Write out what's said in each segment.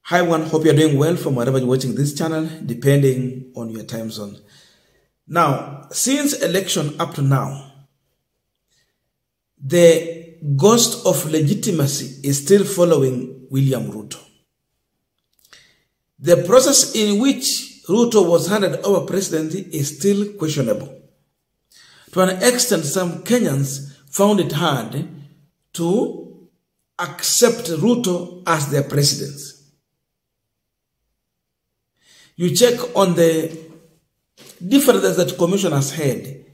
Hi everyone, hope you're doing well from wherever you're watching this channel, depending on your time zone. Now, since election up to now, the ghost of legitimacy is still following William Ruto. The process in which Ruto was handed over presidency is still questionable. To an extent, some Kenyans found it hard to accept Ruto as their president. You check on the differences that commission has had,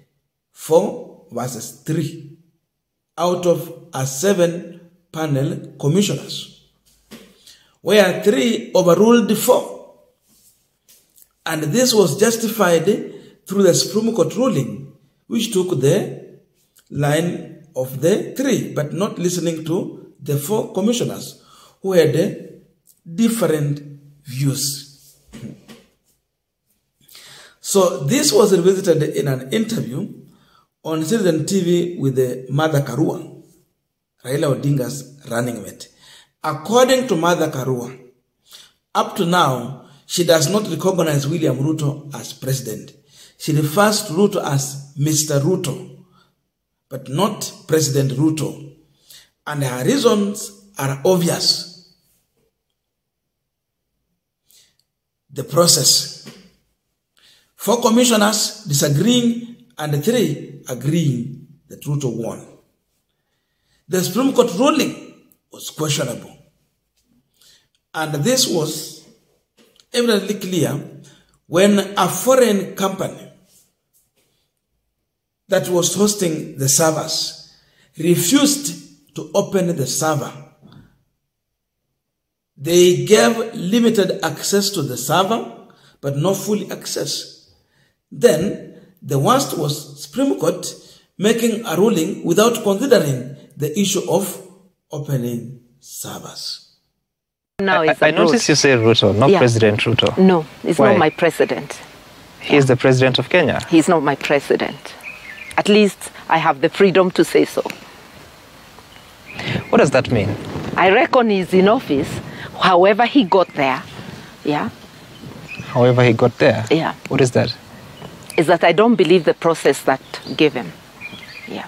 4 versus 3 out of a 7 panel commissioners, where 3 overruled 4. And this was justified through the Supreme Court ruling, which took the line of the 3, but not listening to the 4 commissioners who had different views. So this was revisited in an interview on Citizen TV with the Mother Karua, Raila Odinga's running mate. According to Mother Karua, up to now, she does not recognize William Ruto as president. She refers to Ruto as Mr. Ruto, but not President Ruto. And her reasons are obvious. The process. 4 commissioners disagreeing and 3 agreeing that Ruto won. The Supreme Court ruling was questionable. And this was evidently clear when a foreign company that was hosting the servers refused to open the server. They gave limited access to the server, but no full access. Then, the worst was Supreme Court making a ruling without considering the issue of opening servers. Now I noticed you say Ruto, not President Ruto. No, he's Why? not my president. He's the president of Kenya. He's not my president. At least I have the freedom to say so. What does that mean? I reckon he's in office, however he got there. Yeah. However he got there? Yeah. What is that? Is that I don't believe the process that gave him. Yeah.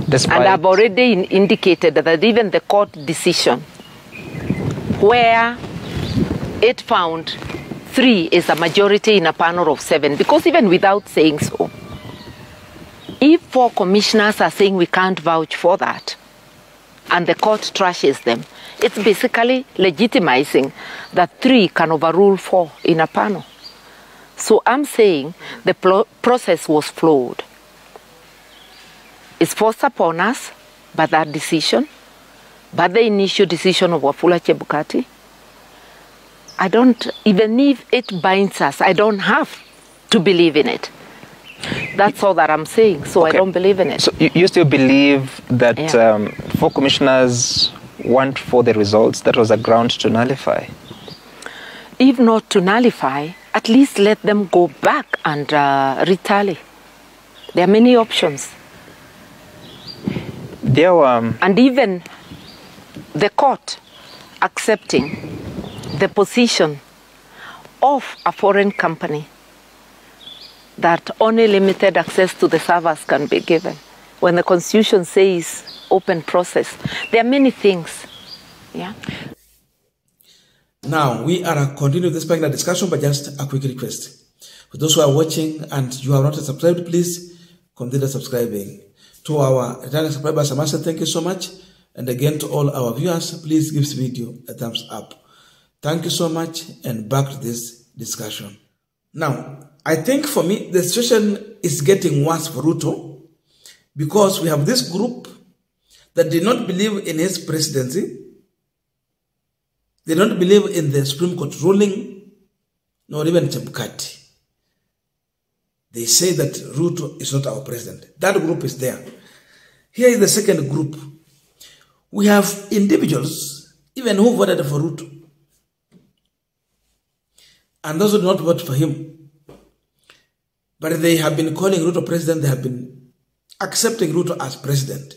Despite... And I've already indicated that even the court decision, where it found 3 is a majority in a panel of 7, because even without saying so, if 4 commissioners are saying we can't vouch for that, and the court trashes them, it's basically legitimizing that 3 can overrule 4 in a panel. So I'm saying the process was flawed. It's forced upon us by that decision, by the initial decision of Wafula Chebukati. I don't, even if it binds us, I don't have to believe in it. That's all that I'm saying, so okay. I don't believe in it. So you still believe that 4 commissioners weren't for the results? That was a ground to nullify? If not to nullify, at least let them go back and retally. There are many options. And even the court accepting the position of a foreign company that only limited access to the servers can be given. When the Constitution says open process, there are many things. Yeah. Now, we are continuing this particular discussion, but just a quick request. For those who are watching and you have not subscribed, please consider subscribing. To our returning subscribers, I must say thank you so much. And again, to all our viewers, please give this video a thumbs up. Thank you so much, and back to this discussion. Now, I think for me, the situation is getting worse for Ruto because we have this group that did not believe in his presidency. They don't believe in the Supreme Court ruling, nor even Chebukati. They say that Ruto is not our president. That group is there. Here is the second group. We have individuals, even who voted for Ruto, and those who did not vote for him. But they have been calling Ruto president, they have been accepting Ruto as president.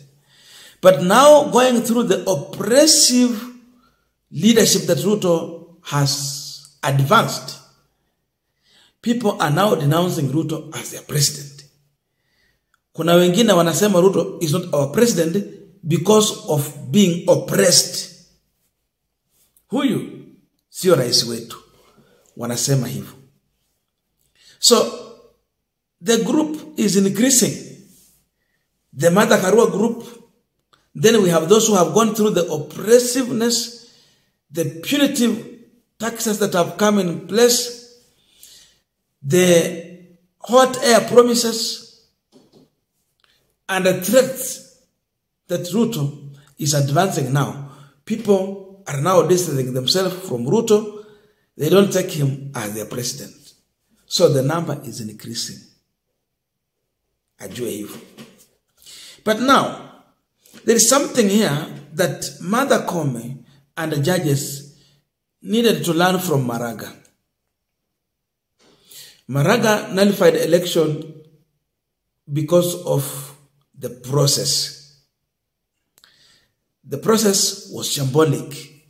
But now going through the oppressive leadership that Ruto has advanced, people are now denouncing Ruto as their president. Kuna wengine wanasema Ruto is not our president because of being oppressed. Huyu sio rais wetu. Wanasema hivyo. So the group is increasing. The Mother Karua group. Then we have those who have gone through the oppressiveness, the punitive taxes that have come in place, the hot air promises, and the threats that Ruto is advancing now. People are now distancing themselves from Ruto. They don't take him as their president. So the number is increasing. Ajue hivyo. But now, there is something here that Mother Koome and the judges needed to learn from Maraga. Maraga nullified the election because of the process. The process was shambolic,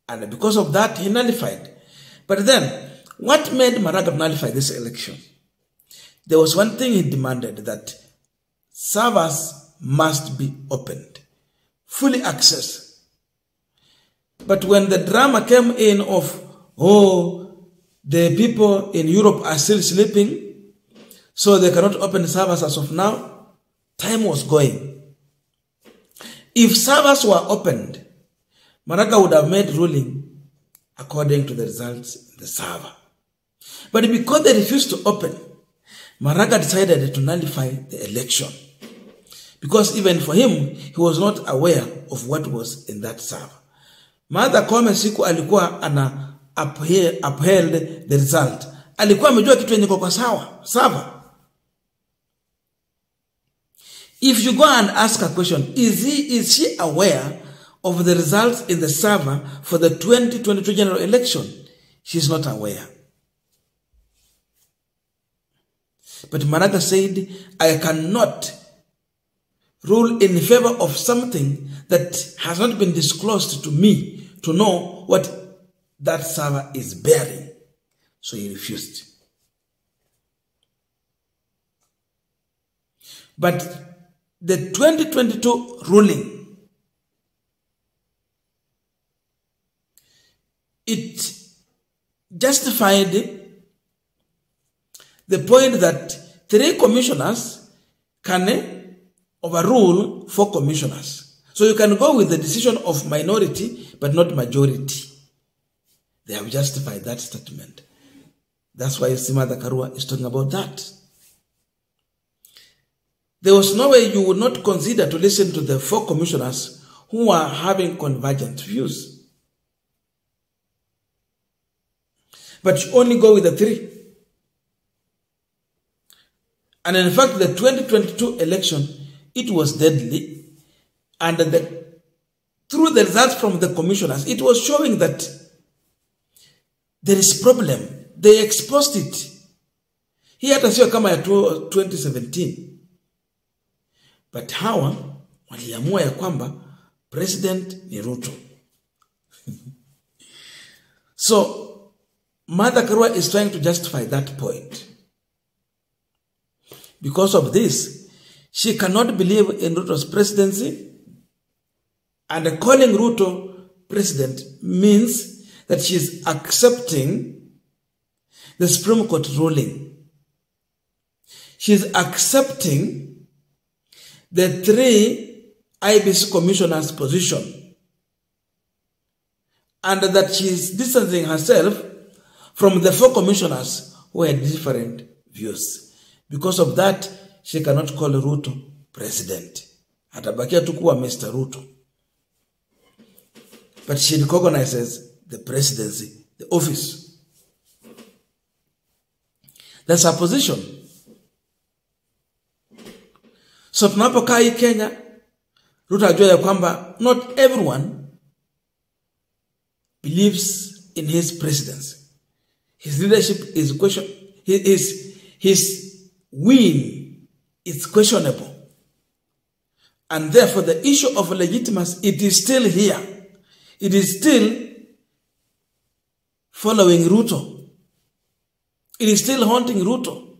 and because of that, he nullified. But then, what made Maraga nullify this election? There was one thing he demanded, that servers must be opened, fully accessed. But when the drama came in of, oh, the people in Europe are still sleeping, so they cannot open servers as of now, time was going. If servers were opened, Maraga would have made ruling according to the results in the server. But because they refused to open, Maraga decided to nullify the election. Because even for him, he was not aware of what was in that server. Mother Koome siku alikuwa ana upheld the result. Alikuwa amejua kitu yenye kwa server. If you go and ask a question, is she aware of the results in the server for the 2022 general election? She's not aware. But Maraga said, I cannot rule in favor of something that has not been disclosed to me to know what that server is bearing. So he refused. But the 2022 ruling, it justified the point that 3 commissioners can overrule 4 commissioners. So you can go with the decision of minority, but not majority. They have justified that statement. That's why Mother Karua is talking about that. There was no way you would not consider to listen to the 4 commissioners who are having convergent views. But you only go with the 3. And in fact, the 2022 election, it was deadly. And through the results from the commissioners, it was showing that there is problem. They exposed it. Hii hata sio kama ya 2017. But hawa waliamua ya kwamba president ni Ruto. So Mother Karua is trying to justify that point. Because of this, she cannot believe in Ruto's presidency, and calling Ruto president means that she is accepting the Supreme Court ruling. She is accepting the 3 IBC commissioners' position, and that she is distancing herself from the 4 commissioners who had different views. Because of that, she cannot call Ruto president. Atabakia tu kuwa Mr. Ruto. But she recognizes the presidency, the office. That's her position. So tunapokaa hii Kenya, Ruto ajua ya kwamba not everyone believes in his presidency. His leadership is questionable. His win is questionable. And therefore the issue of legitimacy, it is still here. It is still following Ruto. It is still haunting Ruto.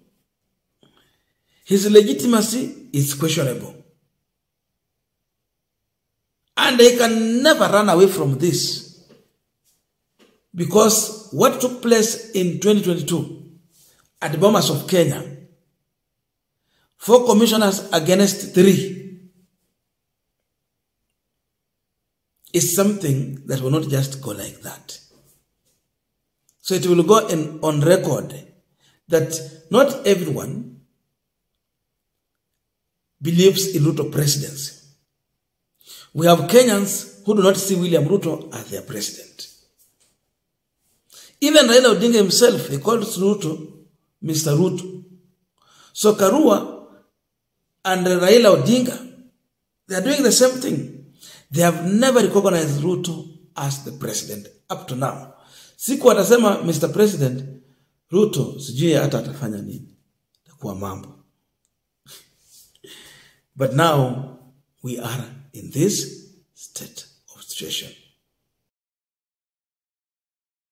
His legitimacy is questionable. And they can never run away from this. Because what took place in 2022 at the Bomas of Kenya, 4 commissioners against 3, is something that will not just go like that. So it will go on record that not everyone believes in Ruto presidency. We have Kenyans who do not see William Ruto as their president. Even Raila Odinga himself, he calls Ruto Mr. Ruto. So Karua and Raila Odinga, they are doing the same thing. They have never recognized Ruto as the president up to now. Siku watasema Mr. President, Ruto sijui hata atafanya nini. Takuwa mambo. But now we are in this state of situation.